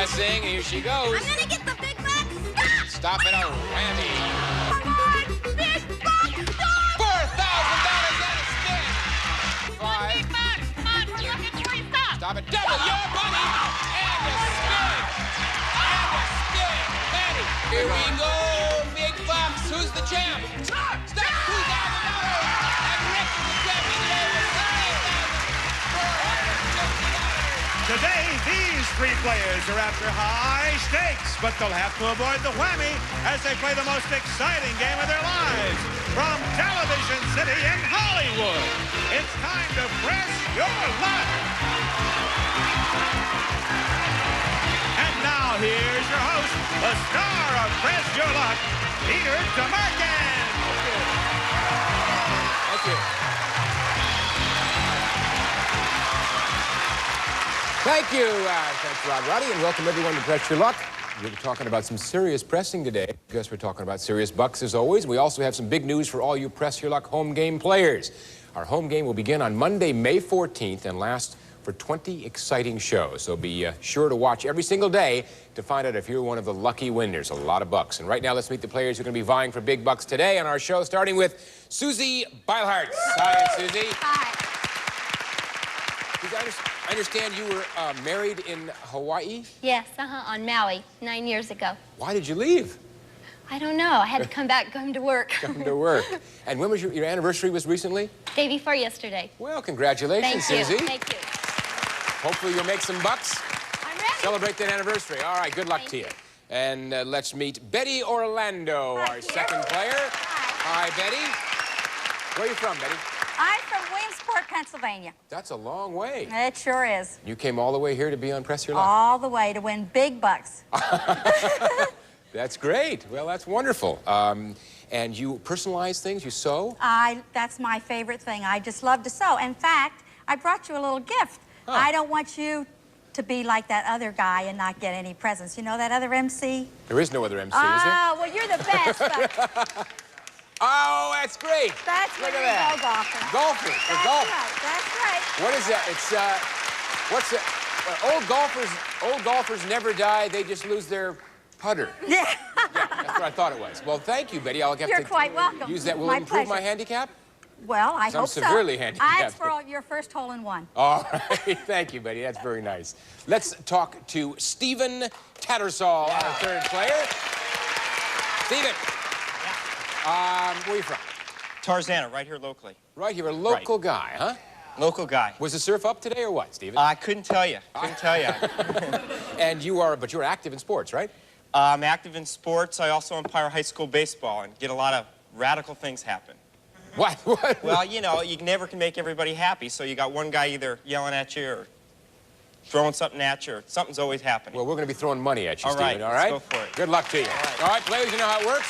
Pressing, here she goes. I'm gonna get the big bucks. Stop it, a whammy. Come on, big bucks, stop. $4,000 and a spin. Five. Big bucks. Come on, we're looking for you. Stop. Stop it, double your money. And a spin. And a spin. Patty, here we go. Big bucks. Who's the champ? Stop. $2,000. And Rick is the champion today with $30,450. Today, these three players are after high stakes, but they'll have to avoid the whammy as they play the most exciting game of their lives. From Television City in Hollywood, it's time to press your luck. And now, here's your host, the star of Press Your Luck, Peter DeMarcan. Thank you. Thank you. Thanks, Rod Roddy, and welcome everyone to Press Your Luck. We're talking about some serious pressing today. I guess we're talking about serious bucks as always. We also have some big news for all you Press Your Luck home game players. Our home game will begin on Monday, May 14th and last for 20 exciting shows. So be sure to watch every single day to find out if you're one of the lucky winners. A lot of bucks. And right now, let's meet the players who are going to be vying for big bucks today on our show, starting with Susie Beilhartz. Hi, Susie. Hi. I understand you were married in Hawaii? Yes, on Maui, 9 years ago. Why did you leave? I don't know. I had to come back, come to work. Come to work. And when was your anniversary was recently? Day before yesterday. Well, congratulations, Thank you. Susie. Thank you. Hopefully you'll make some bucks. I'm ready. Celebrate that anniversary. All right, good luck to you. And let's meet Betty Orlando, Hi, our Peter. second player. Hi. Hi, Betty. Where are you from, Betty? I'm from Williamsport, Pennsylvania. That's a long way. It sure is. You came all the way here to be on Press Your Luck. All the way to win big bucks. That's great. Well, that's wonderful. And you personalize things? You sew? That's my favorite thing. I just love to sew. In fact, I brought you a little gift. Huh. I don't want you to be like that other guy and not get any presents. You know that other MC? There is no other MC, is there? Oh, well, you're the best. But Oh, that's great. that's Look when at you that. go golfing. Golfing. For That's golf. right. That's right. What is that? It's, what's it? Old golfers never die. They just lose their putter. Yeah. Yeah, that's what I thought it was. Well, thank you, Betty. I'll have You're to quite welcome. use that. Will My it improve my pleasure. handicap? Well, I I'm hope so. severely handicapped. That's for your first hole in one. All right. Thank you, Betty. That's very nice. Let's talk to Stephen Tattersall, our third player. Stephen. Where are you from? Tarzana, right here locally. Right here, a local guy, huh? Local guy. Was the surf up today or what, Stephen? I couldn't tell you. Couldn't tell you. And you're active in sports, right? I'm active in sports. I also umpire high school baseball and get a lot of radical things happen. What? Well, you know, you never can make everybody happy, so you got one guy either yelling at you or throwing something at you, or something's always happening. Well, we're going to be throwing money at you, All right, Stephen, all right? let's go for it. Good luck to you. right. All right, players, you know how it works?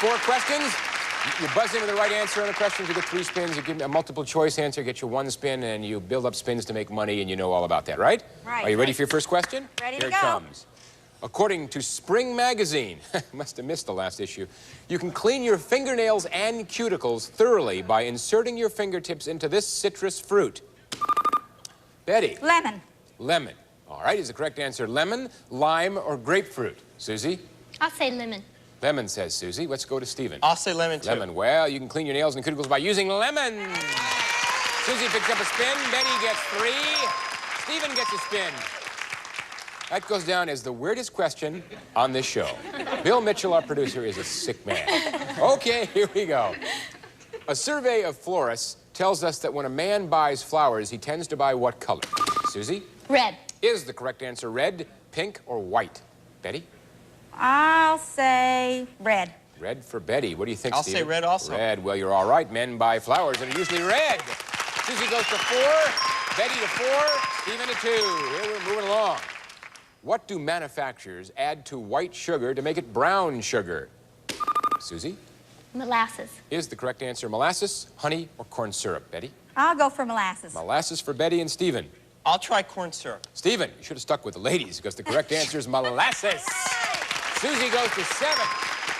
4 questions. You buzz in with the right answer on the questions, you get 3 spins. You give me a multiple choice answer, get you 1 spin, and you build up spins to make money, and you know all about that, right? Right. Are you ready for your first question? Ready Here to it go. comes. According to Spring Magazine, must have missed the last issue, you can clean your fingernails and cuticles thoroughly by inserting your fingertips into this citrus fruit. Betty. Lemon. Lemon. All right, is the correct answer lemon, lime, or grapefruit? Susie? I'll say lemon. Lemon, says Susie. Let's go to Stephen. I'll say lemon, too. Lemon. Well, you can clean your nails and cuticles by using lemon. Susie picks up a spin. Betty gets 3. Stephen gets a spin. That goes down as the weirdest question on this show. Bill Mitchell, our producer, is a sick man. Okay, here we go. A survey of florists tells us that when a man buys flowers, he tends to buy what color? Susie? Red. Is the correct answer red, pink, or white? Betty? I'll say red. Red for Betty. What do you think, I'll Stephen? say red also. Red. Well, you're all right. Men buy flowers that are usually red. Susie goes to 4, Betty to 4, Stephen to 2. Here we're moving along. What do manufacturers add to white sugar to make it brown sugar? Susie? Molasses. Is the correct answer molasses, honey, or corn syrup? Betty? I'll go for molasses. Molasses for Betty and Stephen. I'll try corn syrup. Stephen, you should have stuck with the ladies because the correct answer is molasses. Susie goes to 7,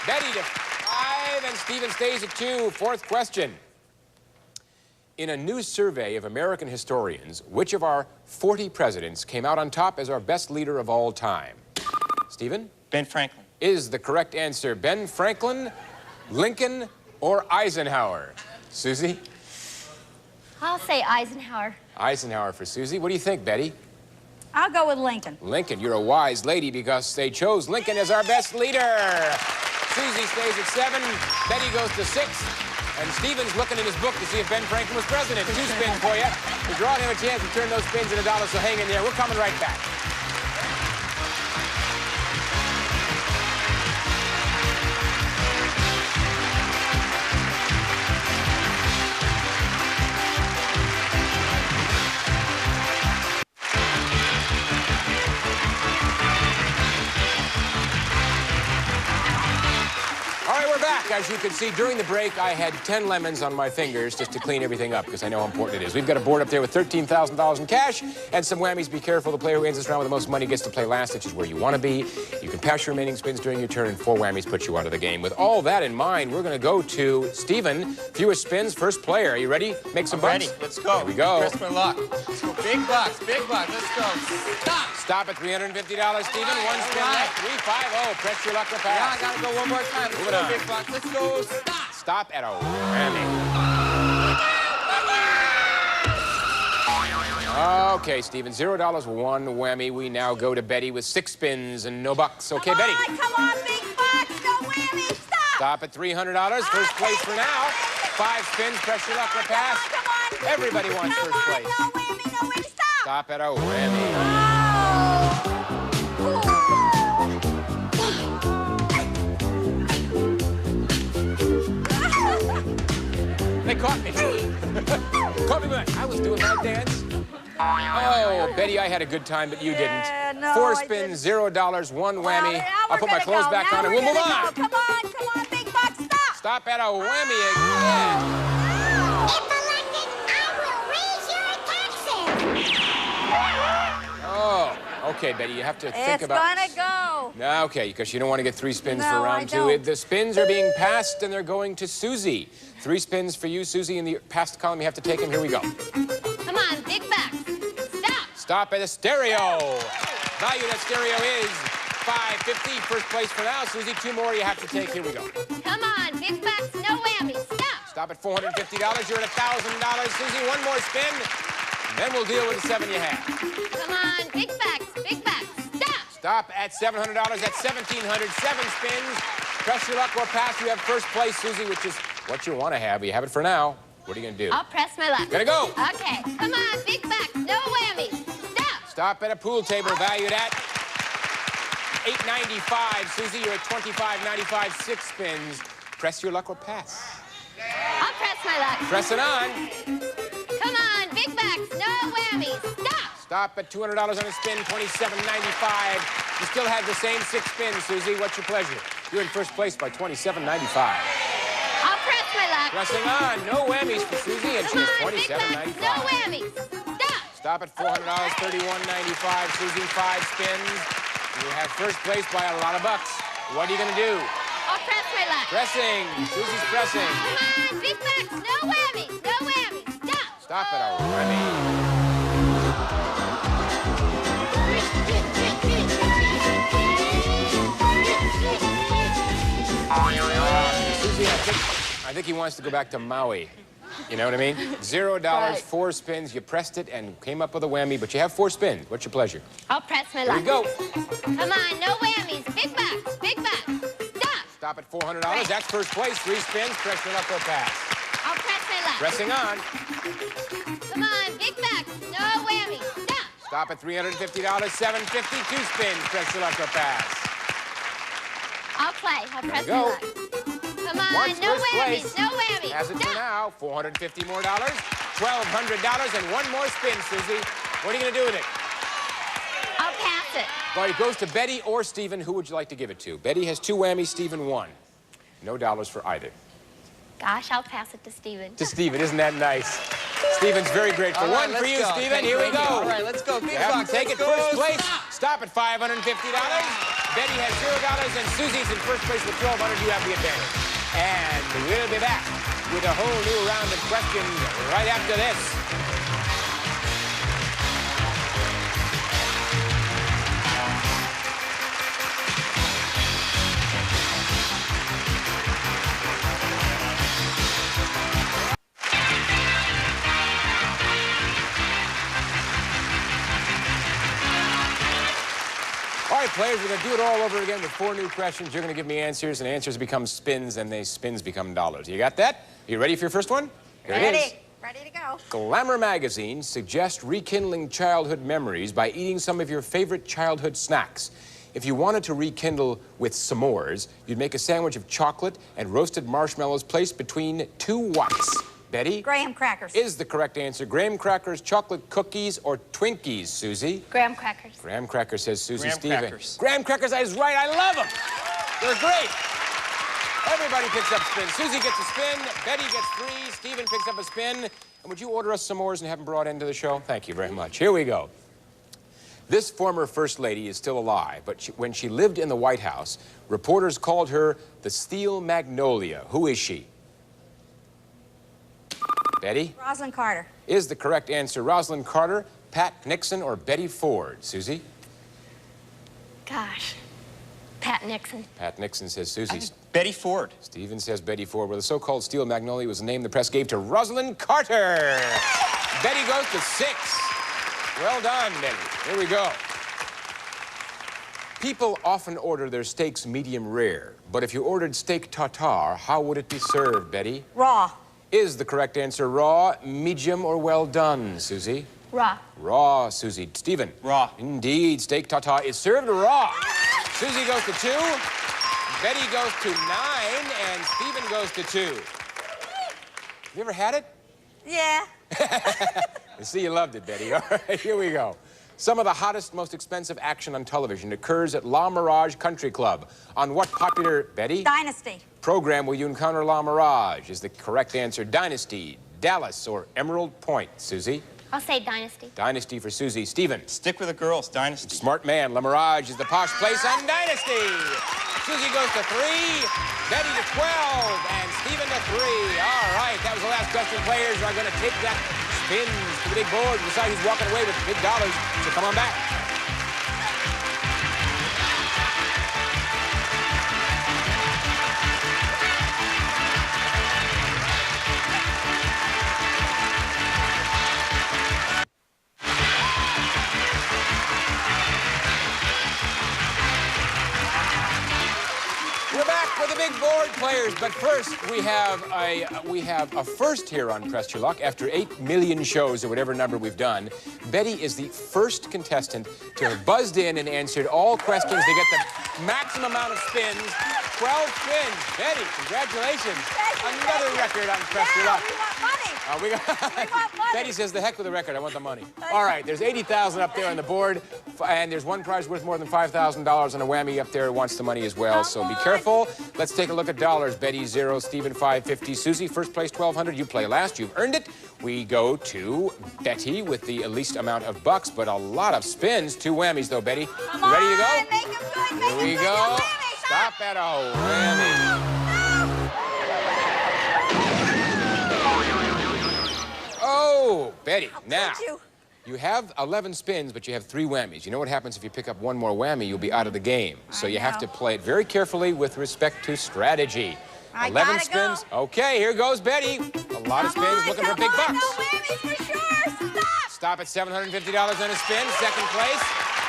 Betty to 5, and Stephen stays at 2. 4th question. In a new survey of American historians, which of our 40 presidents came out on top as our best leader of all time? Stephen? Ben Franklin. Is the correct answer Ben Franklin, Lincoln, or Eisenhower? Susie? I'll say Eisenhower. Eisenhower for Susie. What do you think, Betty? I'll go with Lincoln. Lincoln, you're a wise lady because they chose Lincoln as our best leader. Susie stays at 7, Betty goes to 6, and Stephen's looking in his book to see if Ben Franklin was president. 2 spins for you. We're drawing him a chance to turn those spins into dollars, so hang in there. We're coming right back. As you can see, during the break, I had 10 lemons on my fingers just to clean everything up because I know how important it is. We've got a board up there with $13,000 in cash and some whammies. Be careful. The player who ends this round with the most money gets to play last, which is where you want to be. You can pass your remaining spins during your turn, and 4 whammies put you out of the game. With all that in mind, we're going to go to Stephen. Fewest spins, first player. Are you ready? Make some bucks? Ready. Let's go. Here we go. Press my luck. Let's go. Big bucks. Big bucks. Let's go. Stop. Stop at $350, Stephen. One spin left. 350. Press your luck to pass. Yeah, I got to go one more time. Let's go, big bucks. Let's go. Stop. Stop at a whammy. Okay, Stephen, $0, 1 whammy. We now go to Betty with 6 spins and no bucks. Okay, Betty. Come on, big bucks, no whammy, stop! Stop at $300, first place for now. 5 spins, press your luck or pass. Come on. Everybody wants first place. No whammy, no whammy, stop! Stop at a whammy. They caught me. Caught me back. I was doing my dance. Oh, Betty, I had a good time, but you didn't. 4 spins, $0, 1 whammy. I'll put my clothes back on and we'll move on. Come on, big bucks, stop! Stop at a whammy again. If elected, I will raise your taxes. Oh, okay, Betty, you have to think about... It's gonna go. Okay, because you don't want to get 3 spins for No, round I 2. don't. The spins are being passed, and they're going to Susie. 3 spins for you, Susie. In the passed column, you have to take them. Here we go. Come on, big bucks. Stop. Stop at a stereo. Value of that stereo is $5.50. First place for now. Susie, 2 more you have to take. Here we go. Come on, big bucks, no whammies. Stop. Stop at $450. You're at $1,000. Susie, 1 more spin. Then we'll deal with the 7 you have. Come on, big bucks, stop. Stop at $700. That's $1,700. 7 spins. Press your luck or pass. You have first place, Susie, which is what you want to have. You have it for now. What are you going to do? I'll press my luck. Gonna go. Okay, come on, big bucks, no whammies. Stop. Stop at a pool table valued at $8.95. Susie, you're at $25.95. 6 spins. Press your luck or pass. I'll press my luck. Press it on. Come on, big bucks, no whammies. Stop. Stop at $200 on a spin, $27.95. You still have the same 6 spins, Susie. What's your pleasure? You're in first place by $27.95. I'll press my luck. Pressing on. No whammies for Susie, and Come she's on, big bucks, $27.95. no whammies. Stop. Stop at $400, $31.95. Susie, 5 spins. You have first place by a lot of bucks. What are you going to do? I'll press my luck. Pressing. Susie's pressing. Come on, big bucks, no whammies, no whammies. Stop. Stop at a whammy. Susie, I think he wants to go back to Maui. You know what I mean? $0, Right. 4 spins. You pressed it and came up with a whammy, but you have 4 spins. What's your pleasure? I'll press my Here luck. we go. Come on, no whammies, big bucks, stop. Stop at $400. That's first place. 3 spins. Press your luck or pass. I'll press my luck. Pressing on. Come on, big bucks, no whammies, stop. Stop at $350. $7.50. 2 spins. Press your luck or pass. I'll play. I'll press go. my luck. Come on, Once no first whammies, place. no whammies. Has it for stop. now. $450 more, $1,200, and 1 more spin, Susie. What are you going to do with it? I'll pass it. Well, it goes to Betty or Stephen. Who would you like to give it to? Betty has 2 whammies, Stephen 1. No dollars for either. Gosh, I'll pass it to Stephen. To Stephen, isn't that nice? Stephen's very grateful. All right, 1 for let's you, go. Stephen. Thank Here we you. go. All right, let's go. Big You have bucks. to take Let's it go. first place. Stop. Stop at $550. Betty has $0, and Susie's in first place with $1,200. You have the advantage. And we'll be back with a whole new round of questions right after this. All right, players, we're going to do it all over again with 4 new questions. You're going to give me answers, and answers become spins, and they spins become dollars. You got that? Are you ready for your first one? Here it is. Ready to go. Glamour magazine suggests rekindling childhood memories by eating some of your favorite childhood snacks. If you wanted to rekindle with s'mores, you'd make a sandwich of chocolate and roasted marshmallows placed between 2 whats. Betty? Graham crackers. Is the correct answer. Graham crackers, chocolate cookies, or Twinkies, Susie? Graham crackers. Graham crackers, says Susie. Graham Steven. crackers. Graham crackers is right. I love them. They're great. Everybody picks up spin. Susie gets a spin. Betty gets 3. Steven picks up a spin. And would you order us s'mores and have them brought into the show? Thank you very much. Here we go. This former First Lady is still alive, but when she lived in the White House, reporters called her the Steel Magnolia. Who is she? Betty? Rosalind Carter. Is the correct answer Rosalind Carter, Pat Nixon, or Betty Ford? Susie? Gosh. Pat Nixon. Pat Nixon, says Susie. Betty Ford. Steven says Betty Ford. Well, the so-called Steel Magnolia was the name the press gave to Rosalind Carter. Betty goes to 6. Well done, Betty. Here we go. People often order their steaks medium rare, but if you ordered steak tartare, how would it be served, Betty? Raw. Is the correct answer raw, medium, or well done, Susie? Raw. Raw, Susie. Steven? Raw. Indeed, steak tartare is served raw. Susie goes to 2, Betty goes to 9, and Steven goes to 2. You ever had it? Yeah. I see you loved it, Betty. All right, here we go. Some of the hottest, most expensive action on television occurs at La Mirage Country Club. On what popular, Betty? Dynasty. Program will you encounter La Mirage? Is the correct answer Dynasty, Dallas, or Emerald Point? Susie? I'll say Dynasty. Dynasty for Susie. Steven? Stick with the girls. Dynasty. Smart man. La Mirage is the posh place on Dynasty. Susie goes to 3, Betty to 12, and Steven to 3. All right, that was the last question. Players are going to take that spins to the big board and decide who's walking away with the big dollars. So come on back. We're back with the big board, players, but first we have a first here on Press Your Luck. After 8 million shows or whatever number we've done, Betty is the first contestant to have buzzed in and answered all questions to get the maximum amount of spins. 12 spins. Betty, congratulations. Another record on Press Your Luck. We want money. We want money. Betty says, the heck with the record, I want the money. All right, there's 80,000 up there on the board, and there's one prize worth more than $5,000 and a whammy up there who wants the money as well, so be careful. Let's take a look at dollars. Betty, 0, Steven, 550. Susie, first place, 1,200. You play last. You've earned it. We go to Betty with the least amount of bucks, but a lot of spins. 2 whammies, though, Betty. Come You ready to go? on, make 'em good, make 'em Here we good. go. No whammies. Stop at a whammy. Oh, Betty, now, you have 11 spins, but you have 3 whammies. You know what happens if you pick up one more whammy? You'll be out of the game. So you have to play it very carefully with respect to strategy. I 11 gotta spins. go. Okay, here goes Betty. A lot of spins, looking for big bucks. No whammies for sure. Stop. Stop at $750 on a spin, second place.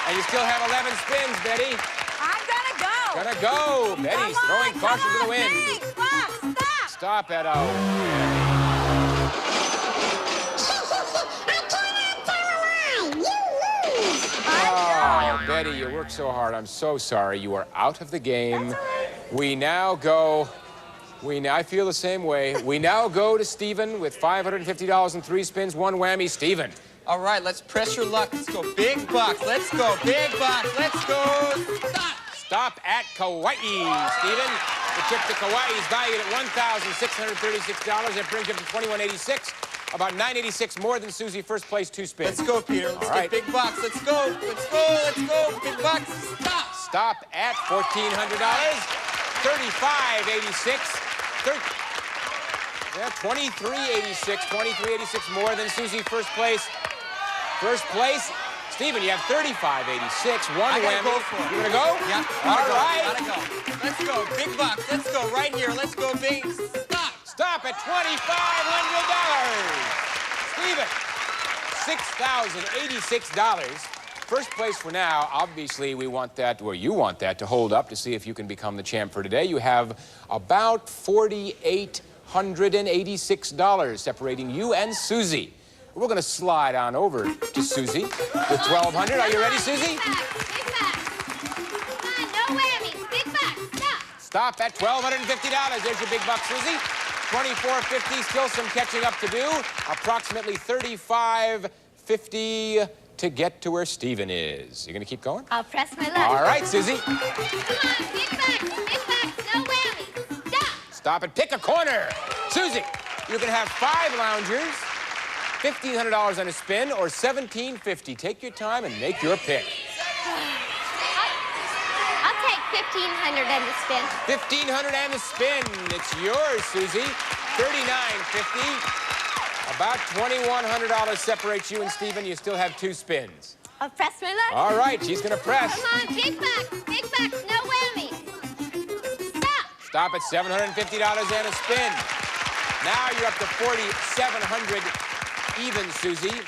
And you still have 11 spins, Betty. I'm gonna go. Gonna go. Betty's throwing caution to the wind. Big bucks. Stop. Stop at a... Oh, Betty, you worked so hard. I'm so sorry. You are out of the game. We now go... I feel the same way. We now go to Steven with $550 and 3 spins, 1 whammy. Steven. All right, let's press your luck. Let's go big bucks. Let's go big bucks. Let's go. Stop. Stop at Kauai, Steven. The trip to Kauai is valued at $1,636. That brings you up to $2,186. About $986 more than Susie. First place, 2 spins. Let's go, Peter. Let's get big bucks. Let's go. Let's go. Let's go. Big bucks. Stop. Stop at $1,400. $35.86. Yeah, 23.86. 23.86 more than Susie. First place. First place. Stephen, you have 35.86. One I gotta whammy. go for it. You gonna go? Yeah. All right. Gotta go. Let's go. Big bucks. Let's go right here. Let's go big. Stop. Stop at $2,500. Stephen, $6,086. First place for now. Obviously, we want that, or you want that, to hold up to see if you can become the champ for today. You have about $4,886 separating you and Susie. We're going to slide on over to Susie with $1,200. Are you ready, Susie? Big bucks. Big bucks. Come on, no whammies. Big bucks. Stop. Stop at $1,250. There's your big buck, Susie. $24.50. Still some catching up to do. Approximately $35.50 to get to where Stephen is. You going to keep going? I'll press my luck. All right, Susie. Come on, big bucks. Big bucks. No whammies. Stop. Stop and pick a corner. Susie, you can have 5 loungers, $1,500 on a spin, or $1,750. Take your time and make your pick. I'll take 1,500 and the spin. $1,500 and the spin. It's yours, Susie. $39.50. About $2,100 separates you and Stephen. You still have 2 spins. I'll press my luck. All right, she's going to press. Come on, big bucks. Big bucks. No whammies. Stop. Stop at $750 and a spin. Now you're up to $4,700 even, Susie.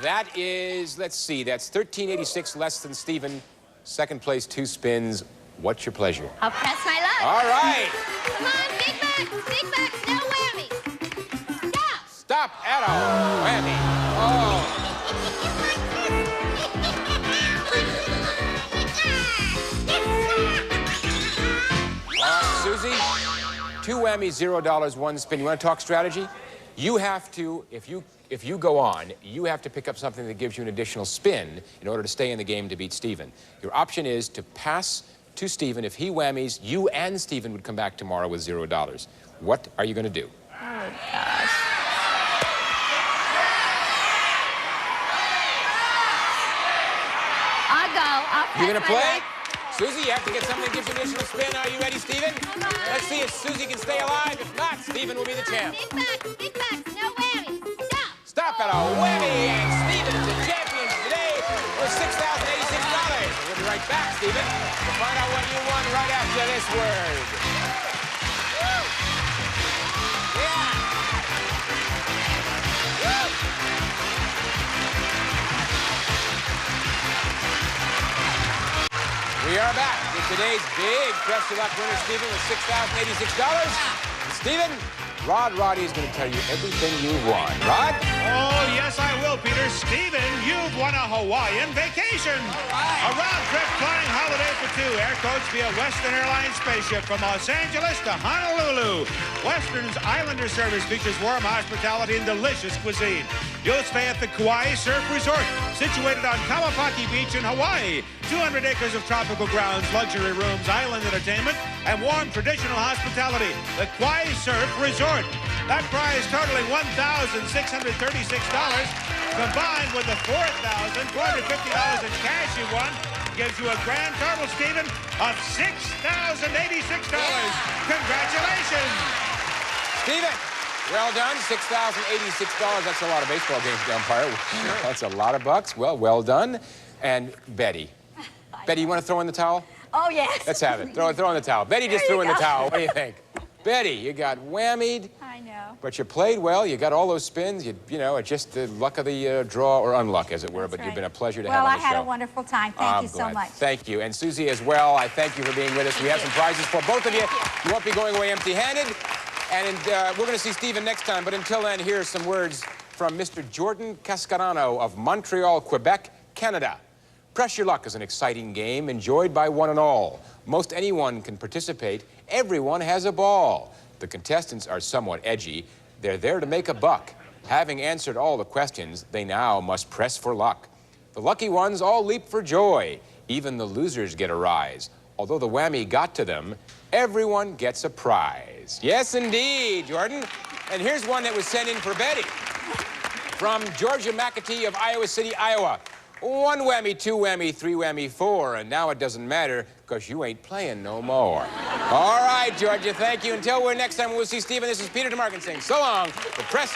That is, let's see, that's $1,386 less than Stephen. Second place, 2 spins. What's your pleasure? I'll press my luck. All right. Come on, big bucks. Big bucks. No whammies. Stop. Stop at a whammy. Oh. Susie, 2 whammies, $0, 1 spin. You want to talk strategy? You have to, if you go on, you have to pick up something that gives you an additional spin in order to stay in the game to beat Stephen. Your option is to pass to Stephen. If he whammies, you and Stephen would come back tomorrow with $0. What are you going to do? Oh, gosh. I'll go. I'll press You going to my play? luck. Susie, you have to get something that gives you an additional spin. Are you ready, Stephen? Come on. Let's see if Susie can stay alive. If not, Stephen will be the champ. Big bucks. Big bucks. No whammies. Stop. Stop at a whammy, and Stephen is the champion today with $6,086. We'll be right back, Stephen, to find out what you won right after this word. Yeah. We are back with today's big Press Your Luck winner, Stephen, with $6,086. Stephen, Rod Roddy is going to tell you everything you won. Rod? Oh, yes, I will, Peter. Stephen, you've won a Hawaiian vacation. A round-trip flying holiday for 2, air coach via Western Airlines spaceship from Los Angeles to Honolulu. Western's Islander service features warm hospitality and delicious cuisine. You'll stay at the Kauai Surf Resort, situated on Kawapaki Beach in Hawaii. 200 acres of tropical grounds, luxury rooms, island entertainment, and warm traditional hospitality. The Kauai Surf Resort. That prize totaling $1,636, combined with the $4,450 in cash you won, gives you a grand total, Stephen, of $6,086. Congratulations! Stephen, well done. $6,086. That's a lot of baseball games to umpire. That's a lot of bucks. Well done. And Betty. Betty, you want to throw in the towel? Oh, yes. Let's have it. Throw in the towel. Betty just There threw you in the go. towel. What do you think? Betty, you got whammied, I know. but you played well. You got all those spins. You know, it's just the luck of the draw, or unluck, as it were. That's But right. you've been a pleasure to well, have on the I had show. a wonderful time. Thank I'm you so glad. much. Thank you. And Susie as well, I thank you for being with us. We have some prizes for both of you. You won't be going away empty-handed. And we're going to see Stephen next time. But until then, here's some words from Mr. Jordan Cascarano of Montreal, Quebec, Canada. Press Your Luck is an exciting game enjoyed by one and all. Most anyone can participate. Everyone has a ball. The contestants are somewhat edgy. They're there to make a buck. Having answered all the questions, they now must press for luck. The lucky ones all leap for joy. Even the losers get a rise. Although the whammy got to them, everyone gets a prize. Yes, indeed, Jordan. And here's one that was sent in for Betty. From Georgia McAtee of Iowa City, Iowa. 1 whammy, 2 whammy, 3 whammy, 4. And now it doesn't matter because you ain't playing no more. All right, Georgia, thank you. Until we're next time, we'll see Stephen. This is Peter DeMarkin saying so long for Press